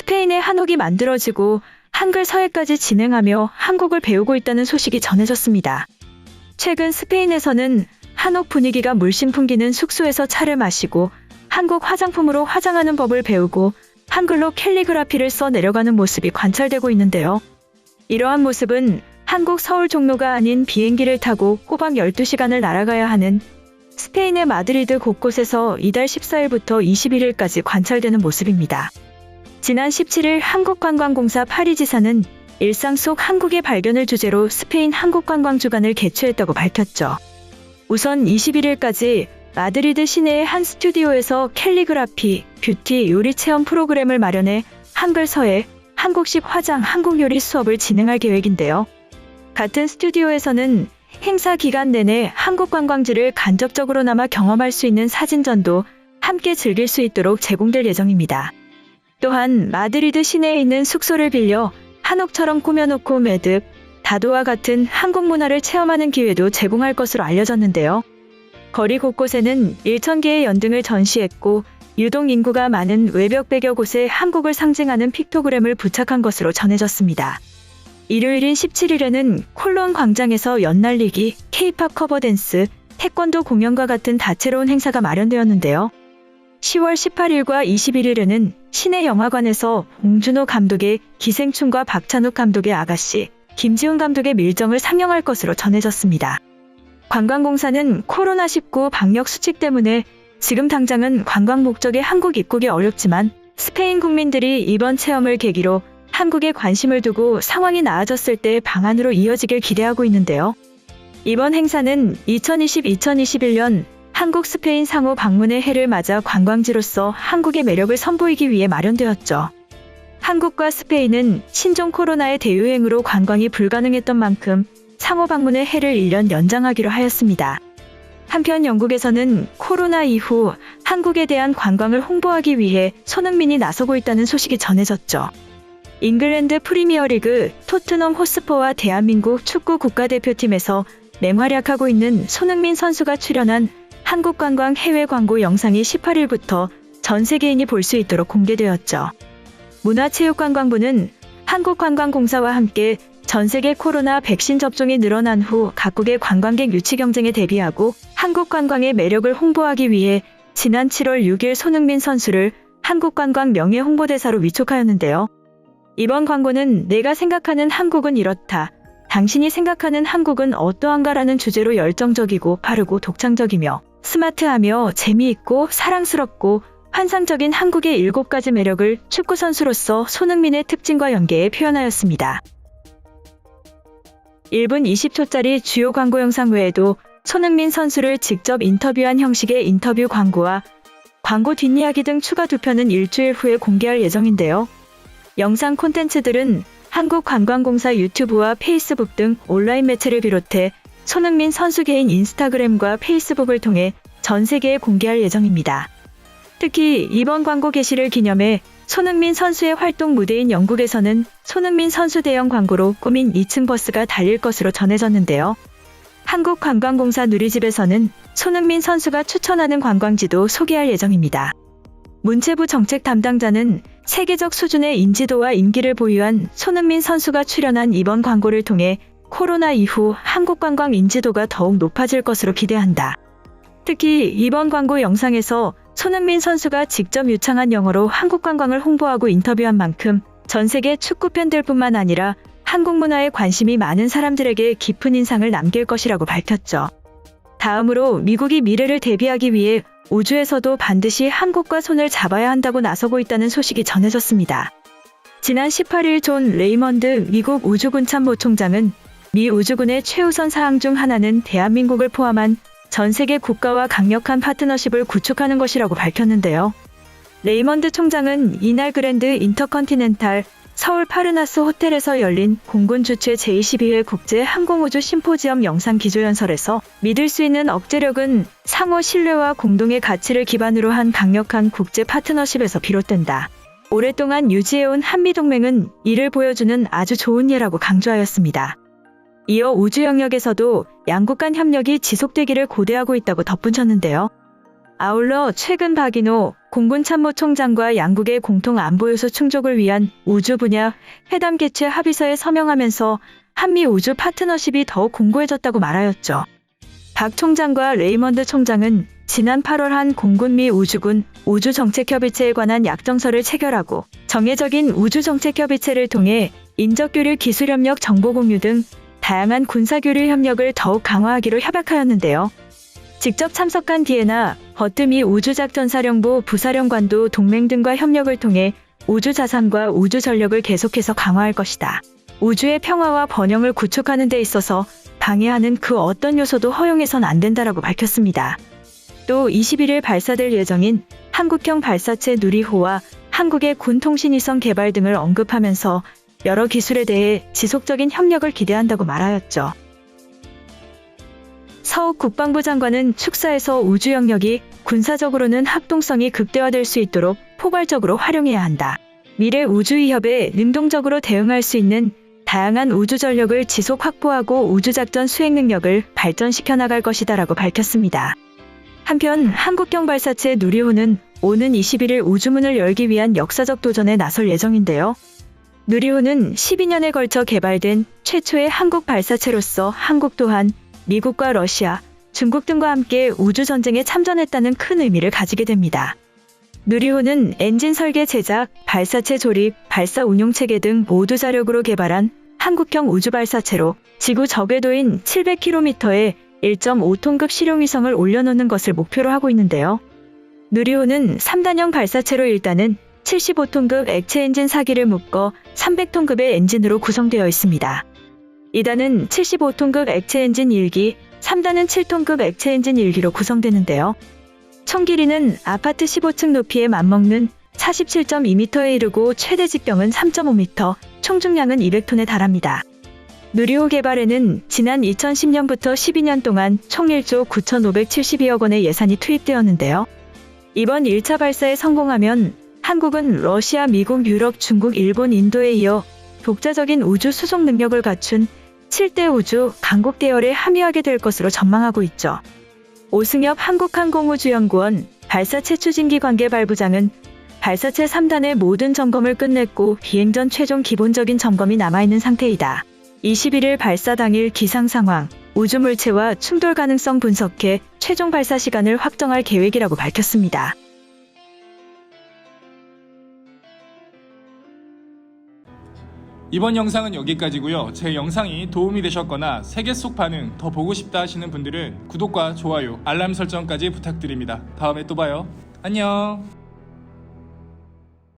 스페인의 한옥이 만들어지고 한글 서예까지 진행하며 한국을 배우고 있다는 소식이 전해졌습니다. 최근 스페인에서는 한옥 분위기가 물씬 풍기는 숙소에서 차를 마시고 한국 화장품으로 화장하는 법을 배우고 한글로 캘리그라피를 써 내려가는 모습이 관찰되고 있는데요. 이러한 모습은 한국 서울 종로가 아닌 비행기를 타고 꼬박 12시간을 날아가야 하는 스페인의 마드리드 곳곳에서 이달 14일부터 21일까지 관찰되는 모습입니다. 지난 17일 한국관광공사 파리지사는 일상 속 한국의 발견을 주제로 스페인 한국관광주간을 개최했다고 밝혔죠. 우선 21일까지 마드리드 시내의 한 스튜디오에서 캘리그라피, 뷰티, 요리 체험 프로그램을 마련해 한글 서예, 한국식 화장, 한국 요리 수업을 진행할 계획인데요. 같은 스튜디오에서는 행사 기간 내내 한국 관광지를 간접적으로나마 경험할 수 있는 사진전도 함께 즐길 수 있도록 제공될 예정입니다. 또한 마드리드 시내에 있는 숙소를 빌려 한옥처럼 꾸며놓고 매듭, 다도와 같은 한국 문화를 체험하는 기회도 제공할 것으로 알려졌는데요. 거리 곳곳에는 1,000개의 연등을 전시했고 유동 인구가 많은 외벽 100여 곳에 한국을 상징하는 픽토그램을 부착한 것으로 전해졌습니다. 일요일인 17일에는 콜론 광장에서 연날리기, K-팝 커버댄스, 태권도 공연과 같은 다채로운 행사가 마련되었는데요. 10월 18일과 21일에는 시내 영화관에서 봉준호 감독의 기생충과 박찬욱 감독의 아가씨, 김지훈 감독의 밀정을 상영할 것으로 전해졌습니다. 관광공사는 코로나19 방역 수칙 때문에 지금 당장은 관광 목적의 한국 입국이 어렵지만 스페인 국민들이 이번 체험을 계기로 한국에 관심을 두고 상황이 나아졌을 때 방안으로 이어지길 기대하고 있는데요. 이번 행사는 2020-2021년 한국 스페인 상호 방문의 해를 맞아 관광지로서 한국의 매력을 선보이기 위해 마련되었죠. 한국과 스페인은 신종 코로나의 대유행으로 관광이 불가능했던 만큼 상호 방문의 해를 1년 연장하기로 하였습니다. 한편 영국에서는 코로나 이후 한국에 대한 관광을 홍보하기 위해 손흥민이 나서고 있다는 소식이 전해졌죠. 잉글랜드 프리미어리그 토트넘 호스퍼와 대한민국 축구 국가대표팀에서 맹활약하고 있는 손흥민 선수가 출연한 한국관광 해외 광고 영상이 18일부터 전 세계인이 볼 수 있도록 공개되었죠. 문화체육관광부는 한국관광공사와 함께 전 세계 코로나 백신 접종이 늘어난 후 각국의 관광객 유치 경쟁에 대비하고 한국 관광의 매력을 홍보하기 위해 지난 7월 6일 손흥민 선수를 한국관광 명예홍보대사로 위촉하였는데요. 이번 광고는 내가 생각하는 한국은 이렇다. 당신이 생각하는 한국은 어떠한가라는 주제로 열정적이고 빠르고 독창적이며 스마트하며 재미있고 사랑스럽고 환상적인 한국의 7가지 매력을 축구선수로서 손흥민의 특징과 연계해 표현하였습니다. 1분 20초짜리 주요 광고 영상 외에도 손흥민 선수를 직접 인터뷰한 형식의 인터뷰 광고와 광고 뒷이야기 등 추가 2편은 일주일 후에 공개할 예정인데요. 영상 콘텐츠들은 한국관광공사 유튜브와 페이스북 등 온라인 매체를 비롯해 손흥민 선수 개인 인스타그램과 페이스북을 통해 전 세계에 공개할 예정입니다. 특히 이번 광고 게시를 기념해 손흥민 선수의 활동 무대인 영국에서는 손흥민 선수 대형 광고로 꾸민 2층 버스가 달릴 것으로 전해졌는데요. 한국관광공사 누리집에서는 손흥민 선수가 추천하는 관광지도 소개할 예정입니다. 문체부 정책 담당자는 세계적 수준의 인지도와 인기를 보유한 손흥민 선수가 출연한 이번 광고를 통해 코로나 이후 한국 관광 인지도가 더욱 높아질 것으로 기대한다. 특히 이번 광고 영상에서 손흥민 선수가 직접 유창한 영어로 한국 관광을 홍보하고 인터뷰한 만큼 전 세계 축구 팬들뿐만 아니라 한국 문화에 관심이 많은 사람들에게 깊은 인상을 남길 것이라고 밝혔죠. 다음으로 미국이 미래를 대비하기 위해 우주에서도 반드시 한국과 손을 잡아야 한다고 나서고 있다는 소식이 전해졌습니다. 지난 18일 존 레이먼드 미국 우주군 참모총장은 미 우주군의 최우선 사항 중 하나는 대한민국을 포함한 전 세계 국가와 강력한 파트너십을 구축하는 것이라고 밝혔는데요. 레이먼드 총장은 이날 그랜드 인터컨티넨탈 서울 파르나스 호텔에서 열린 공군 주최 제22회 국제 항공우주 심포지엄 영상 기조연설에서 믿을 수 있는 억제력은 상호 신뢰와 공동의 가치를 기반으로 한 강력한 국제 파트너십에서 비롯된다. 오랫동안 유지해온 한미동맹은 이를 보여주는 아주 좋은 예라고 강조하였습니다. 이어 우주 영역에서도 양국 간 협력이 지속되기를 고대하고 있다고 덧붙였는데요. 아울러 최근 박인호 공군참모총장과 양국의 공통 안보요소 충족을 위한 우주 분야 회담 개최 합의서에 서명하면서 한미 우주 파트너십이 더욱 공고해졌다고 말하였죠. 박 총장과 레이먼드 총장은 지난 8월 한 공군 미 우주군 우주정책협의체에 관한 약정서를 체결하고 정례적인 우주정책협의체를 통해 인적교류 기술협력 정보공유 등 다양한 군사교류 협력을 더욱 강화하기로 협약하였는데요. 직접 참석한 뒤에나 버트 미 우주작전사령부 부사령관도 동맹 등과 협력을 통해 우주자산과 우주전력을 계속해서 강화할 것이다. 우주의 평화와 번영을 구축하는 데 있어서 방해하는 그 어떤 요소도 허용해선 안 된다라고 밝혔습니다. 또 21일 발사될 예정인 한국형 발사체 누리호와 한국의 군통신위성 개발 등을 언급하면서 여러 기술에 대해 지속적인 협력을 기대한다고 말하였죠. 서욱 국방부 장관은 축사에서 우주 영역이 군사적으로는 합동성이 극대화될 수 있도록 포괄적으로 활용해야 한다. 미래 우주 위협에 능동적으로 대응할 수 있는 다양한 우주 전력을 지속 확보하고 우주작전 수행 능력을 발전시켜 나갈 것이다라고 밝혔습니다. 한편 한국형 발사체 누리호는 오는 21일 우주문을 열기 위한 역사적 도전에 나설 예정인데요. 누리호는 12년에 걸쳐 개발된 최초의 한국 발사체로서 한국 또한 미국과 러시아, 중국 등과 함께 우주전쟁에 참전했다는 큰 의미를 가지게 됩니다. 누리호는 엔진 설계 제작, 발사체 조립, 발사 운용체계 등 모두 자력으로 개발한 한국형 우주발사체로 지구 저궤도인 700km에 1.5톤급 실용위성을 올려놓는 것을 목표로 하고 있는데요. 누리호는 3단형 발사체로 일단은 75톤급 액체 엔진 4기를 묶어 300톤급의 엔진으로 구성되어 있습니다. 2단은 75톤급 액체 엔진 1기, 3단은 7톤급 액체 엔진 1기로 구성되는데요. 총 길이는 아파트 15층 높이에 맞먹는 47.2m에 이르고 최대 직경은 3.5m, 총 중량은 200톤에 달합니다. 누리호 개발에는 지난 2010년부터 12년 동안 총 1조 9,572억 원의 예산이 투입되었는데요. 이번 1차 발사에 성공하면 한국은 러시아, 미국, 유럽, 중국, 일본, 인도에 이어 독자적인 우주 수송 능력을 갖춘 7대 우주 강국 대열에 합류하게 될 것으로 전망하고 있죠. 오승엽 한국항공우주연구원 발사체 추진기 관계발부장은 발사체 3단의 모든 점검을 끝냈고 비행 전 최종 기본적인 점검이 남아있는 상태이다. 21일 발사 당일 기상 상황, 우주 물체와 충돌 가능성 분석해 최종 발사 시간을 확정할 계획이라고 밝혔습니다. 이번 영상은 여기까지고요. 제 영상이 도움이 되셨거나 세계 속 반응 더 보고 싶다 하시는 분들은 구독과 좋아요, 알람 설정까지 부탁드립니다. 다음에 또 봐요. 안녕.